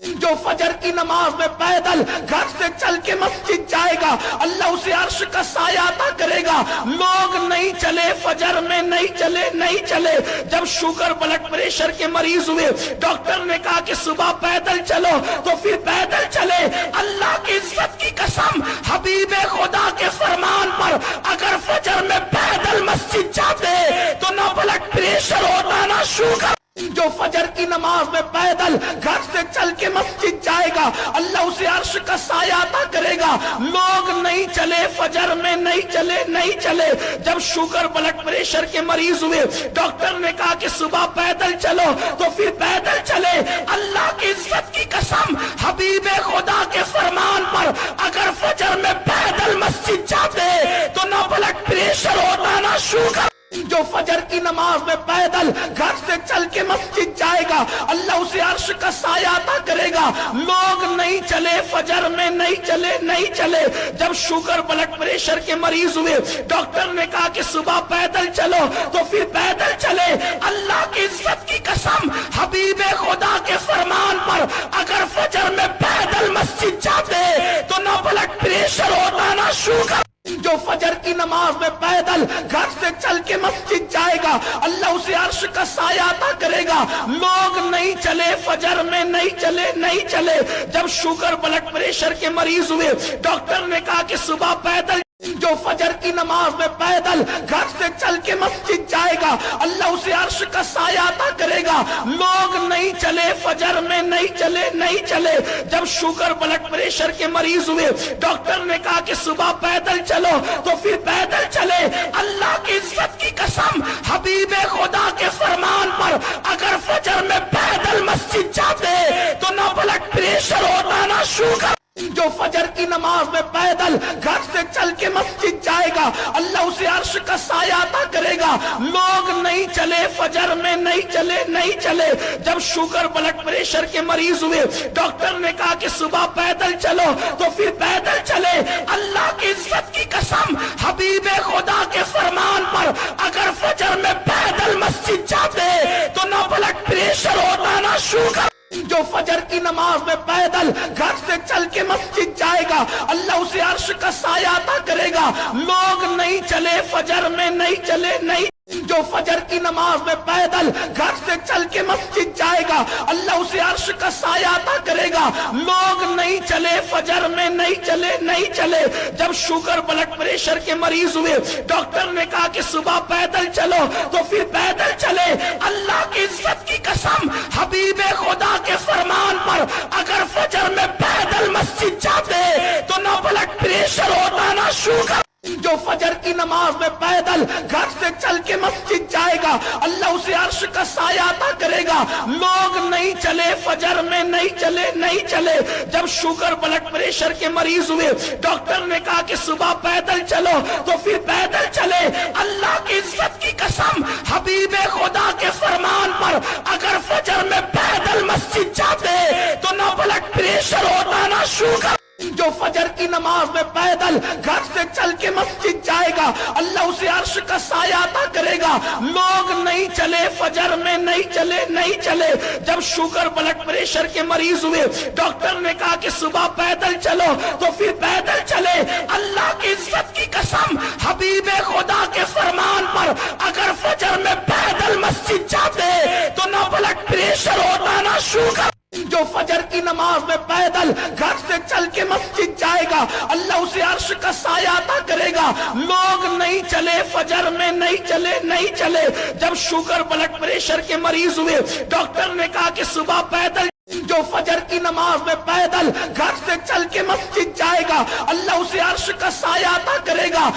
جو فجر کی نماز میں پیدل گھر سے چل کے مسجد جائے گا اللہ اسے عرش کا سایہ عطا کرے گا۔ لوگ نہیں چلے، فجر میں نہیں چلے۔ جب شوگر بلڈ پریشر کے مریض ہوئے ڈاکٹر نے کہا کہ صبح پیدل چلو تو پھر پیدل چلے۔ اللہ کی عزت کی قسم، حبیب خدا کے فرمان پر اگر فجر میں پیدل مسجد جاتے تو نہ بلڈ پریشر ہوتا نہ شوگر۔ جو فجر کی نماز میں پیدل گھر سے چل کے مسجد جائے گا اللہ اسے عرش کا سایہ عطا کرے گا۔ لوگ نہیں چلے، فجر میں نہیں چلے۔ جب شوگر بلڈ پریشر کے مریض ہوئے ڈاکٹر نے کہا کہ صبح پیدل چلو تو پھر پیدل چلے۔ اللہ کی عزت کی قسم، حبیب خدا کے فرمان پر اگر فجر میں پیدل مسجد جاتے تو نہ بلڈ پریشر ہوتا نہ شوگر۔ جو فجر کی نماز میں پیدل گھر سے چل کے مسجد جائے گا اللہ اسے عرش کا سایہ عطا کرے گا۔ لوگ نہیں چلے، فجر میں نہیں چلے۔ جب شوگر بلڈ پریشر کے مریض ہوئے ڈاکٹر نے کہا کہ صبح پیدل چلو تو پھر پیدل چلے۔ اللہ کی عزت کی قسم، حبیب خدا کے فرمان پر اگر فجر میں پیدل مسجد جاتے تو نہ بلڈ پریشر ہوتا نہ شوگر۔ جو فجر کی نماز میں پیدل گھر سے چل کے مسجد جائے گا اللہ اسے عرش کا سایہ عطا کرے گا۔ لوگ نہیں چلے، فجر میں نہیں چلے۔ جب شوگر بلڈ پریشر کے مریض ہوئے ڈاکٹر نے کہا کہ صبح پیدل جو فجر کی نماز میں پیدل گھر سے چل کے مسجد جائے گا اللہ اسے عرش کا سایہ عطا کرے گا۔ لوگ نہیں چلے، فجر میں نہیں چلے۔ جب شوگر بلڈ پریشر کے مریض ہوئے ڈاکٹر نے کہا کہ صبح پیدل چلو تو پھر پیدل چلے۔ اللہ کی عزت کی قسم، حبیب خدا کے فرمان پر اگر فجر میں پیدل مسجد جاتے تو نہ بلڈ پریشر ہوتا نہ شوگر۔ جو فجر کی نماز میں پیدل گھر سے چل کے مسجد جائے گا اللہ اسے عرش کا سایہ عطا کرے گا۔ لوگ نہیں چلے، فجر میں نہیں چلے۔ جب شوگر بلڈ پریشر کے مریض ہوئے ڈاکٹر نے کہا کہ صبح پیدل چلو تو پھر پیدل چلے۔ اللہ کی عزت کی قسم، حبیب خدا کے فرمان پر اگر فجر میں پیدل مسجد جاتے تو نہ بلڈ پریشر ہوتا نہ شوگر۔ جو فجر کی نماز میں پیدل گھر سے چل کے مسجد جائے گا اللہ اسے عرش کا سایہ عطا کرے گا۔ لوگ نہیں چلے، فجر میں نہیں جو فجر کی نماز میں پیدل گھر سے چل کے مسجد جائے گا اللہ اسے عرش کا سایہ عطا کرے گا۔ لوگ نہیں چلے، فجر میں نہیں چلے۔ جب شوگر بلڈ پریشر کے مریض ہوئے ڈاکٹر نے کہا کہ صبح پیدل چلو تو پھر پیدل چلے۔ اللہ کی عزت کی قسم، حبیب خدا کے فرمان پر اگر فجر میں پیدل مسجد جاتے تو نہ بلڈ پریشر ہوتا نہ شوگر۔ جو فجر کی نماز میں پیدل گھر سے چل کے مسجد جائے گا اللہ اسے عرش کا سایہ عطا کرے گا۔ لوگ نہیں چلے، فجر میں نہیں چلے۔ جب شوگر بلڈ پریشر کے مریض ہوئے ڈاکٹر نے کہا کہ صبح پیدل چلو تو پھر پیدل چلے۔ اللہ کی عزت کی قسم، حبیب خدا کے فرمان پر اگر فجر میں پیدل مسجد جاتے تو نہ بلڈ پریشر ہوتا نہ شوگر۔ جو فجر کی نماز میں پیدل گھر سے چل کے مسجد جائے گا اللہ اسے عرش کا سایہ عطا کرے گا۔ لوگ نہیں چلے، فجر میں نہیں چلے۔ جب شوگر بلڈ پریشر کے مریض ہوئے ڈاکٹر نے کہا کہ صبح پیدل چلو تو پھر پیدل چلے۔ اللہ کی عزت کی قسم، حبیب خدا کے فرمان پر اگر فجر میں پیدل مسجد جاتے تو نہ بلڈ پریشر ہوتا نہ شوگر۔ جو فجر کی نماز میں پیدل گھر سے چل کے مسجد جائے گا اللہ اسے عرش کا سایہ عطا کرے گا۔ لوگ نہیں چلے، فجر میں نہیں چلے۔ جب شوگر بلڈ پریشر کے مریض ہوئے ڈاکٹر نے کہا کہ صبح پیدل جو فجر کی نماز میں پیدل گھر سے چل کے مسجد جائے گا اللہ اسے عرش کا سایہ عطا کرے گا۔